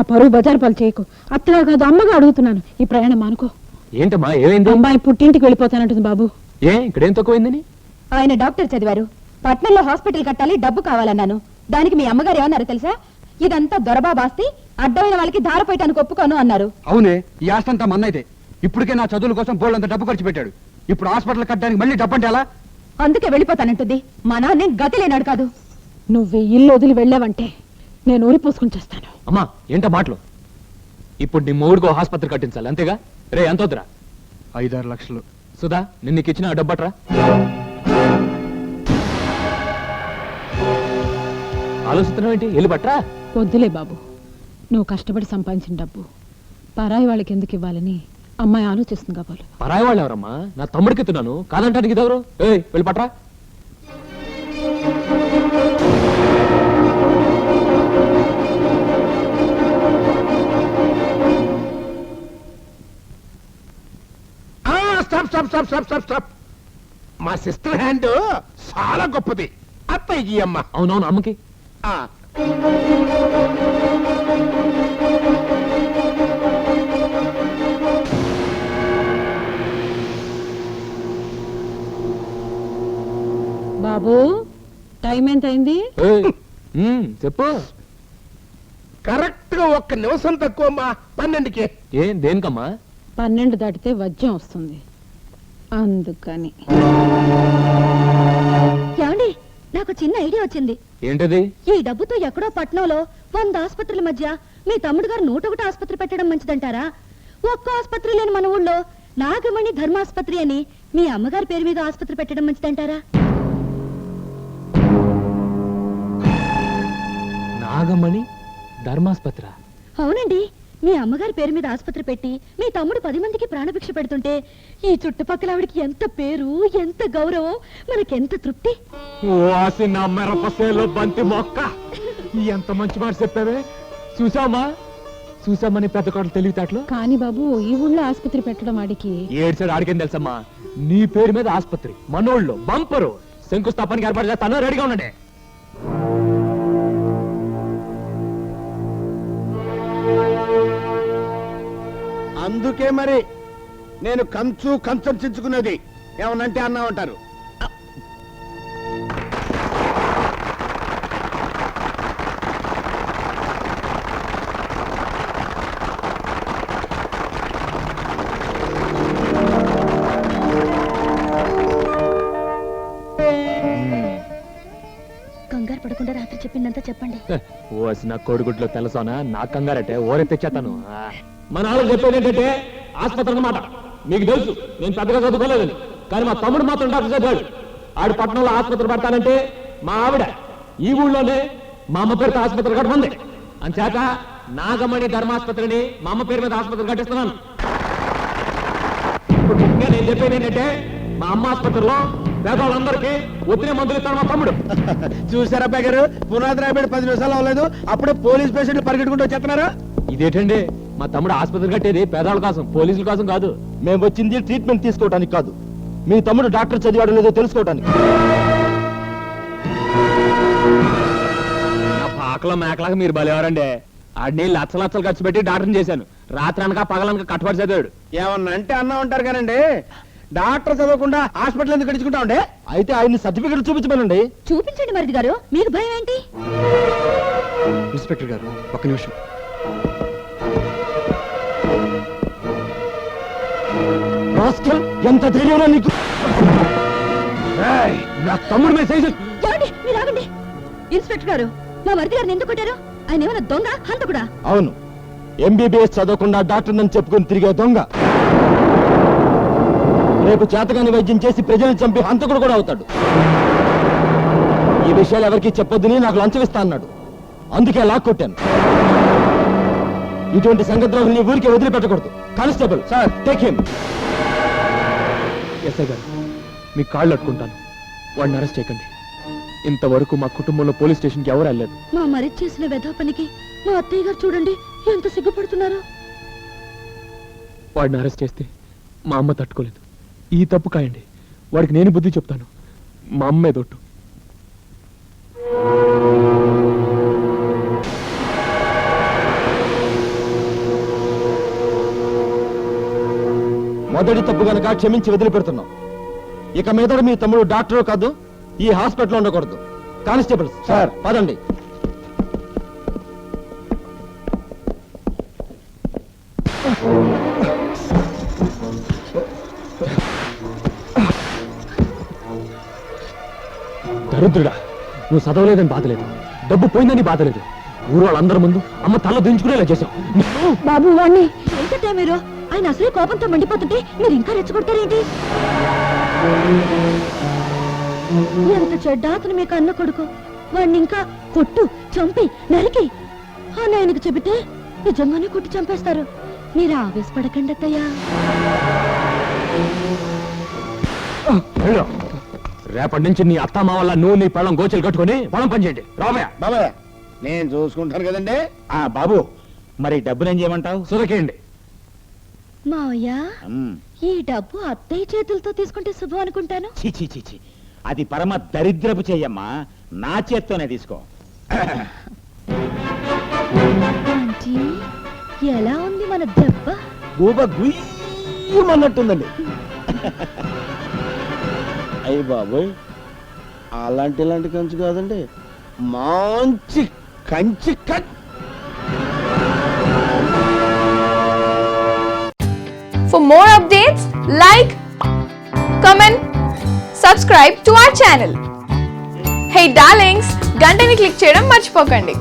మా పరువు బజారు పాలు చేయకు. అత్తగా కాదు అమ్మగా అడుగుతున్నాను, ఈ ప్రయాణం అనుకో. ఏంటమ్మా ఏమైంది? అమ్మాయి పుట్టింటికి వెళ్ళిపోతానంటుంది బాబు. ఇక్కడేం తక్కువైందని? ఆయన డాక్టర్ చదివారు, పట్నంలో హాస్పిటల్ కట్టాలి, డబ్బు కావాలన్నాను. దానికి మీ అమ్మగారు ఏమన్నారు తెలుసా? ఇదంతా దొరబాబాస్తి, అడ్డమైన వాళ్ళకి ధారపోయటానికి ఒప్పుకోను అన్నారు. అవునే, ఈ ఆస్తంతా మన్నైతే. ఇప్పటికే నా చదువుల కోసం బోళ్ళంత డబ్బు ఖర్చు పెట్టాడు. ఇప్పుడు హాస్పిటల్ కట్టడానికి మళ్ళీ డబ్బు అంటే ఎలా? అందుకే వెళ్ళిపోతానంటుంది. మా నాన్నే గతి లేనాడు కాదు. నువ్వు ఇల్లు వదిలి వెళ్ళావంటే నేను ఊరి పోసుకుని చేస్తాను. అమ్మా ఏంటో మాటలు? ఇప్పుడు నీ మూడుకో ఆసుపత్రి కట్టించాలి అంతేగా? రే ఎంత వద్దురా? 5-6 లక్షలు. సుధా నిన్నకి ఇచ్చిన డబ్బట్రా. ఆలోచిస్తున్నావు ఏంటి? వెళ్ళి పట్రా. వద్దులే బాబు, నువ్వు కష్టపడి సంపాదించిన డబ్బు పరాయి వాళ్ళకి ఎందుకు ఇవ్వాలని అమ్మాయి ఆలోచిస్తుంది కాబోలు. పరాయి వాళ్ళు ఎవరమ్మా? నా తమ్ముడికి ఎత్తున్నాను, కాదంటానికి ఇదెవరు? వెళ్ళి పట్రా. మా సిస్టర్ హ్యాండ్ చాలా గొప్పది. అత్తయ్యకి అమ్మ. అవునవును అమ్మకి. బాబు టైం ఎంత అయింది? చెప్పు. కరెక్ట్ గా 1 నిమిషం తక్కువ అమ్మా. 12కి. ఏం దేనికమ్మా? 12 దాటితే వజ్యం వస్తుంది, అందుకని. ఏమండి, నాకు చిన్న ఐడియా వచ్చింది. ఏంటది? ఈ డబ్బుతో ఎక్కడో పట్నంలో 100 ఆసుపత్రుల మధ్య మీ తమ్ముడు గారు 101 ఆసుపత్రి పెట్టడం మంచిదంటారా? ఒక్క ఆసుపత్రి లేని మన ఊళ్ళో నాగమణి ధర్మాసుపత్రి అని మీ అమ్మగారి పేరు మీద ఆసుపత్రి పెట్టడం మంచిదంటారా? నాగమణి ధర్మాసుపత్రి? అవునండి, మీ అమ్మగారి పేరు మీద ఆసుపత్రి పెట్టి మీ తమ్ముడు 10 మందికి ప్రాణభిక్ష పెడుతుంటే ఈ చుట్టుపక్కల ఆవిడికి ఎంత పేరు, ఎంత గౌరవం, మనకెంత తృప్తి. బంతి మొక్క, ఎంత మంచి మాట చెప్పావే. చూసామని పెద్ద కోటలు తెలివితేటలు. కానీ బాబు, ఈ ఊళ్ళో ఆసుపత్రి పెట్టడం వాడికి ఏడ్చాడు. ఆడికేం తెలుసమ్మా? నీ పేరు మీద ఆసుపత్రి మనోళ్ళు బంపరు శంకుస్థాపనకి ఏర్పాటు చేస్తాను, రెడీగా ఉండండి. అందుకే మరి నేను కంచం చించుకున్నది. ఏమనంటే అన్నా ఉంటారు. కంగారు పడకుండా రాత్రి చెప్పిందంతా చెప్పండి. ఓసి నా కోడిగుడ్లో తెలుసానా? నా కంగారటే ఓరే తెచ్చేస్తాను. మన వాళ్ళు చెప్పేది ఏంటంటే ఆసుపత్రి అన్నమాట. మీకు తెలుసు నేను పెద్దగా చదువుకోలేదని, కానీ మా తమ్ముడు మాత్రం డాక్టర్ చదివాడు. ఆడు పట్టణంలో ఆసుపత్రి పడతానంటే మా ఆవిడ ఈ ఊళ్ళోనే మా అమ్మ పేరుతో ఆసుపత్రి కట్టమంది. అంచేత నాగమణి ధర్మాసుపత్రిని మా అమ్మ పేరు మీద ఆసుపత్రి కట్టిస్తున్నాను. ఇప్పుడు నేను చెప్పేది ఏంటంటే మా అమ్మ ఆసుపత్రిలో పేదవాళ్ళందరికీ ఒత్తిడి మందులు ఇస్తాడు మా తమ్ముడు. చూసారా అబ్బాయి గారు, పునాది రాబడి 10 నిమిషాలు అవ్వలేదు, అప్పుడే పోలీస్ పేషెంట్లు పరిగెట్టుకుంటూ వచ్చేస్తున్నారా? ఇదేంటండి, మా తమ్ముడు ఆసుపత్రి కట్టేది పేదవాళ్ళ కోసం, పోలీసుల కోసం కాదు. మేము వచ్చింది ట్రీట్మెంట్ తీసుకోవడానికి కాదు, మీ తమ్ముడు డాక్టర్ చదివాడో లేదో తెలుసుకోవడానికి. నా పాకలో మేకలాగా మీరు బలేవారండి. ఆడిని లచ్చలు ఖర్చు పెట్టి డాక్టర్ని చేశాను. రాత్రి అనక పగలనక కట్టుబడి చదివాడు. ఏమన్నా అంటే అన్నా ఉంటారు కానండి, డాక్టర్ చదవకుండా హాస్పిటల్ ఎందుకు గడుచుకుంటా ఉండే? అయితే ఆయన్ని సర్టిఫికెట్ చూపించమనండి. చూపించండి మరిది గారు, మీకు భయం ఏంటి? ఇన్స్పెక్టర్ గారు 1 నిమిషం. ఎంత ధైర్యం నీకు? నా తమ్ముడు మెసేజ్. మీరు ఆగండి. ఇన్స్పెక్టర్ గారు, మా మరిది గారిని ఎందుకు కొట్టారు? ఆయన ఏమైనా దొంగ, హంతకుడా? అవును, ఎంబీబీఎస్ చదవకుండా డాక్టర్ నన్ను చెప్పుకొని తిరిగే దొంగ. రేపు చేతగాని వైద్యం చేసి ప్రజలను చంపి హంతకుడు కూడా అవుతాడు. ఈ విషయాలు ఎవరికి చెప్పొద్దని నాకు లంచం ఇస్తా అన్నాడు, అందుకే లాక్కొట్టాను. ఇటువంటి సంగద్రోహుల్ని ఊరికి వదిలిపెట్టకూడదు. Constable sir, take him. SI గారు, మీ కాళ్ళు అట్టుకుంటాను, వాడిని అరెస్ట్ చేయకండి. ఇంతవరకు మా కుటుంబంలో పోలీస్ స్టేషన్కి ఎవరు వెళ్ళలేదు. మా మరిది చేసిన వెధవ పనికి మా అత్తయ్య గారు చూడండి ఎంత సిగ్గుపడుతున్నారు. వాడిని అరెస్ట్ చేస్తే మా అమ్మ తట్టుకోలేదు. ఈ తప్పు కాయండి, వాడికి నేను బుద్ధి చెప్తాను. మా అమ్మే దొట్టు. ఇంతటి తప్పు గనక క్షమించి వదిలిపెడుతున్నాం. ఇక మీద మీ తమ్ముడు డాక్టర్ కాదు, ఈ హాస్పిటల్లో ఉండకూడదు. కానిస్టేబుల్ సార్ పదండి. దరిద్రుడా, నువ్వు చదవలేదని బాధలేదు, డబ్బు పోయిందని బాధలేదు, ఊరు వాళ్ళందరి ముందు అమ్మ తల దించుకునేలా చేశావు. బాబు వాణ్ణి ఏంటంటే మీరు? ఆయన అసలే కోపంతో మండిపోతుంటే మీరు ఇంకా రెచ్చగొడతారేంటి? ఎంత చెడ్డ అతను మీకు అన్న కొడుకు. వాణ్ణి ఇంకా కొట్టు, చంపి, నరికి అని ఆయనకు చెబితే నిజంగానే కొట్టి చంపేస్తారు. మీరు ఆవేశపడకండి అత్తయ్యా. వెళ్ళు. రేపటి నుంచి నీ అత్తమ్మ వల్ల నువ్వు నీ పెళ్ళం గోచలు కట్టుకుని పొలం పని చేయండి. రామయ్య బాబాయ్ నేను చూసుకుంటాను కదండి. బాబు మరి డబ్బునేం చేయమంటావు? సురకేయండి. మావయ్య, ఈ డబ్బు అత్తయ్య చేతులతో తీసుకుంటే శుభం అనుకుంటాను. చీ అది పరమ దరిద్రపు చెయ్యమ్మా, నా చేత్తోనే తీసుకో. ఆంటీ, ఎలా ఉంది మన దెబ్బ? గూబ గుయ్యమన్నట్టుందండి. అయ్యి బాబోయ్, అలాంటి కంచు కాదండి, మంచి Kanchi For more updates, like, comment, subscribe to our channel. Hey darlings, గంటని click చేయడం మర్చిపోకండి.